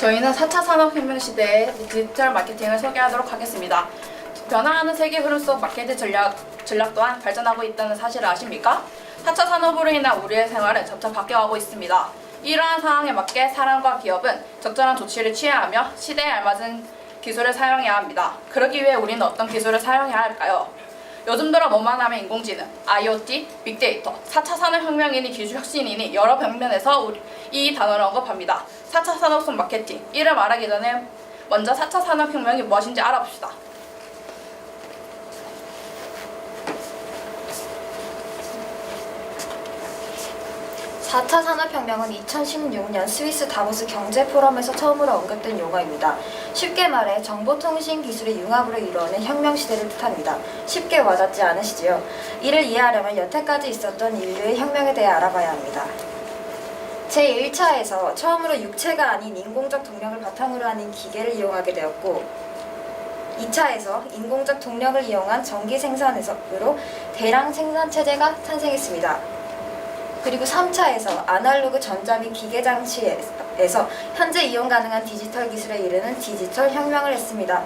저희는 4차 산업혁명 시대의 디지털 마케팅을 소개하도록 하겠습니다. 변화하는 세계 흐름 속 마케팅 전략 또한 발전하고 있다는 사실을 아십니까? 4차 산업으로 인한 우리의 생활은 점차 바뀌어가고 있습니다. 이러한 상황에 맞게 사람과 기업은 적절한 조치를 취해야 하며 시대에 알맞은 기술을 사용해야 합니다. 그러기 위해 우리는 어떤 기술을 사용해야 할까요? 요즘 들어 뭐만 하면 인공지능, IoT, 빅데이터, 4차 산업혁명이니 기술혁신이니 여러 방면에서 이 단어를 언급합니다. 4차 산업 속 마케팅, 이를 말하기 전에 먼저 4차 산업혁명이 무엇인지 알아봅시다. 4차 산업혁명은 2016년 스위스 다보스 경제포럼에서 처음으로 언급된 용어입니다. 쉽게 말해 정보통신 기술의 융합으로 이루어낸 혁명시대를 뜻합니다. 쉽게 와닿지 않으시지요? 이를 이해하려면 여태까지 있었던 인류의 혁명에 대해 알아봐야 합니다. 제1차에서 처음으로 육체가 아닌 인공적 동력을 바탕으로 하는 기계를 이용하게 되었고 2차에서 인공적 동력을 이용한 전기 생산으로 대량 생산체제가 탄생했습니다. 그리고 3차에서 아날로그 전자 및 기계 장치에서 현재 이용 가능한 디지털 기술에 이르는 디지털 혁명을 했습니다.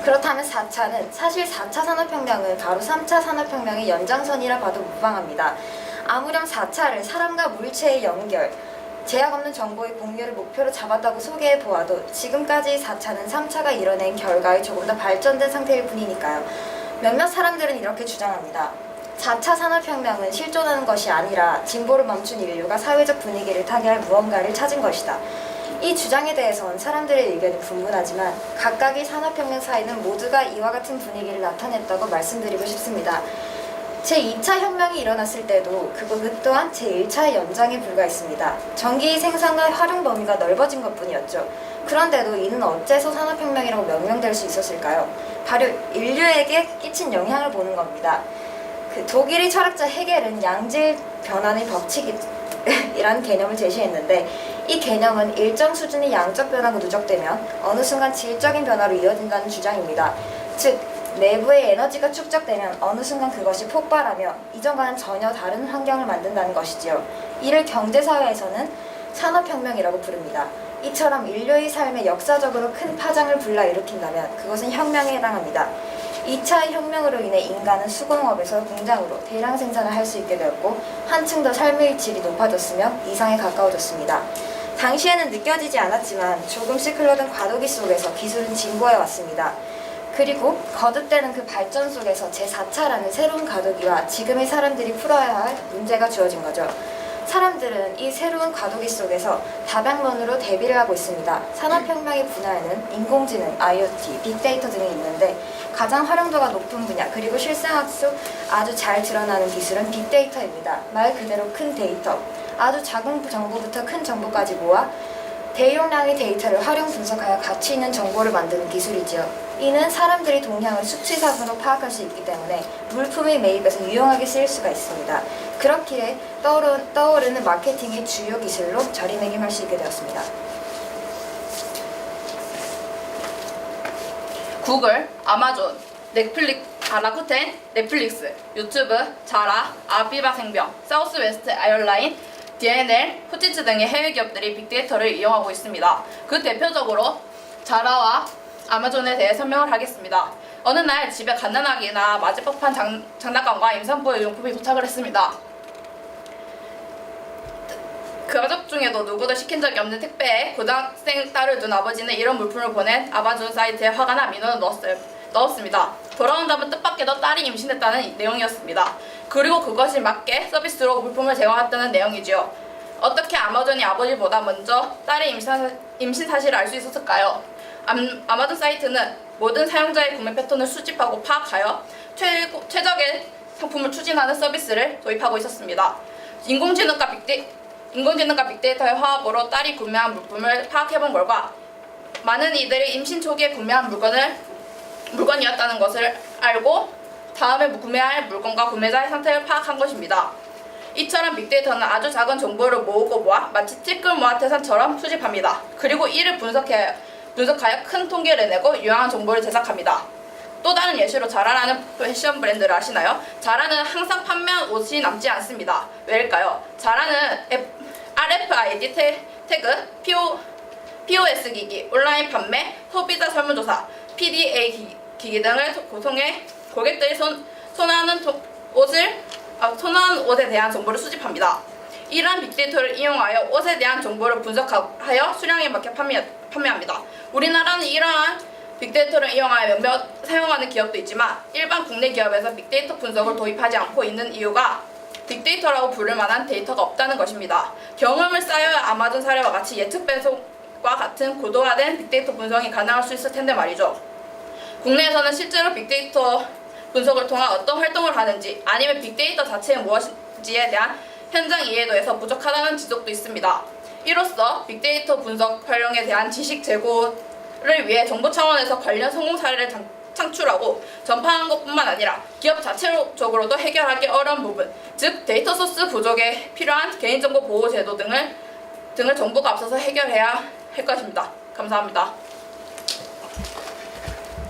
그렇다면 4차는 사실 4차 산업혁명은 바로 3차 산업혁명의 연장선이라 봐도 무방합니다. 아무렴 4차를 사람과 물체의 연결, 제약 없는 정보의 공유를 목표로 잡았다고 소개해 보아도 지금까지 4차는 3차가 이뤄낸 결과에 조금 더 발전된 상태일 뿐이니까요. 몇몇 사람들은 이렇게 주장합니다. 4차 산업혁명은 실존하는 것이 아니라 진보를 멈춘 인류가 사회적 분위기를 타개할 무언가를 찾은 것이다. 이 주장에 대해선 사람들의 의견이 분분하지만 각각의 산업혁명 사이는 모두가 이와 같은 분위기를 나타냈다고 말씀드리고 싶습니다. 제2차 혁명이 일어났을 때도 그 또한 제1차의 연장에 불과했습니다. 전기 생산과 활용 범위가 넓어진 것뿐이었죠. 그런데도 이는 어째서 산업혁명이라고 명명될 수 있었을까요? 바로 인류에게 끼친 영향을 보는 겁니다. 독일의 철학자 헤겔은 양질 변환의 법칙이라는 개념을 제시했는데 이 개념은 일정 수준의 양적 변화가 누적되면 어느 순간 질적인 변화로 이어진다는 주장입니다. 즉 내부의 에너지가 축적되면 어느 순간 그것이 폭발하며 이전과는 전혀 다른 환경을 만든다는 것이지요. 이를 경제사회에서는 산업혁명이라고 부릅니다. 이처럼 인류의 삶에 역사적으로 큰 파장을 불러일으킨다면 그것은 혁명에 해당합니다. 2차 혁명으로 인해 인간은 수공업에서 공장으로 대량 생산을 할 수 있게 되었고 한층 더 삶의 질이 높아졌으며 이상에 가까워졌습니다. 당시에는 느껴지지 않았지만 조금씩 흘러든 과도기 속에서 기술은 진보해 왔습니다. 그리고 거듭되는 그 발전 속에서 제4차라는 새로운 과도기와 지금의 사람들이 풀어야 할 문제가 주어진 거죠. 사람들은 이 새로운 과도기 속에서 다방면으로 대비를 하고 있습니다. 산업혁명의 분야에는 인공지능, IoT, 빅데이터 등이 있는데 가장 활용도가 높은 분야 그리고 실생활 속 아주 잘 드러나는 기술은 빅데이터입니다. 말 그대로 큰 데이터, 아주 작은 정보부터 큰 정보까지 모아 대용량의 데이터를 활용 분석하여 가치 있는 정보를 만드는 기술이지요. 이는 사람들이 동향을 수치상으로 파악할 수 있기 때문에 물품의 매입에서 유용하게 쓰일 수가 있습니다. 그렇기에 떠오르는 마케팅의 주요 기술로 자리매김할 수 있게 되었습니다. 구글, 아마존, 라쿠텐, 넷플릭스, 유튜브, 자라, 아비바 생명, 사우스웨스트 에어라인, DNL, 후치츠 등의 해외 기업들이 빅데이터를 이용하고 있습니다. 그 대표적으로 자라와 아마존에 대해 설명을 하겠습니다. 어느 날 집에 갓난아기나 맞을 법한 장난감과 임산부 용품이 도착을 했습니다. 그 가족 중에도 누구도 시킨 적이 없는 택배에 고등학생 딸을 둔 아버지는 이런 물품을 보낸 아마존 사이트에 화가 나 민원을 넣었습니다. 돌아온다면 뜻밖에도 딸이 임신했다는 내용이었습니다. 그리고 그것이 맞게 서비스로 물품을 제공했다는 내용이지요. 어떻게 아마존이 아버지보다 먼저 딸의 임신 사실을 알 수 있었을까요? 아마존 사이트는 모든 사용자의 구매 패턴을 수집하고 파악하여 최적의 상품을 추진하는 서비스를 도입하고 있었습니다. 인공지능과 빅데이터의 화합으로 딸이 구매한 물품을 파악해본 결과 많은 이들이 임신 초기에 구매한 물건이었다는 것을 알고 다음에 구매할 물건과 구매자의 상태를 파악한 것입니다. 이처럼 빅데이터는 아주 작은 정보를 모으고 모아 마치 티끌모아태산처럼 수집합니다. 그리고 이를 분석하여 큰 통계를 내고 유용한 정보를 제작합니다. 또 다른 예시로 자라라는 패션 브랜드를 아시나요? 자라는 항상 판매한 옷이 남지 않습니다. 왜일까요? 자라는 RFID 태그, POS 기기, 온라인 판매, 소비자 설문조사, PDA 기기 등을 구성해 고객들이 선호하는 옷에 대한 정보를 수집합니다. 이러한 빅데이터를 이용하여 옷에 대한 정보를 분석하여 수량에 맞게 판매합니다. 우리나라는 이러한 빅데이터를 이용하여 몇몇 사용하는 기업도 있지만 일반 국내 기업에서 빅데이터 분석을 도입하지 않고 있는 이유가 빅데이터라고 부를 만한 데이터가 없다는 것입니다. 경험을 쌓여야 아마존 사례와 같이 예측 배송과 같은 고도화된 빅데이터 분석이 가능할 수 있을 텐데 말이죠. 국내에서는 실제로 빅데이터 분석을 통한 어떤 활동을 하는지 아니면 빅데이터 자체가 무엇인지에 대한 현장 이해도에서 부족하다는 지적도 있습니다. 이로써 빅데이터 분석 활용에 대한 지식 제고를 위해 정부 차원에서 관련 성공 사례를 창출하고 전파하는 것뿐만 아니라 기업 자체적으로도 해결하기 어려운 부분, 즉 데이터 소스 부족에 필요한 개인정보 보호 제도 등을 정부가 앞서서 해결해야 할 것입니다. 감사합니다.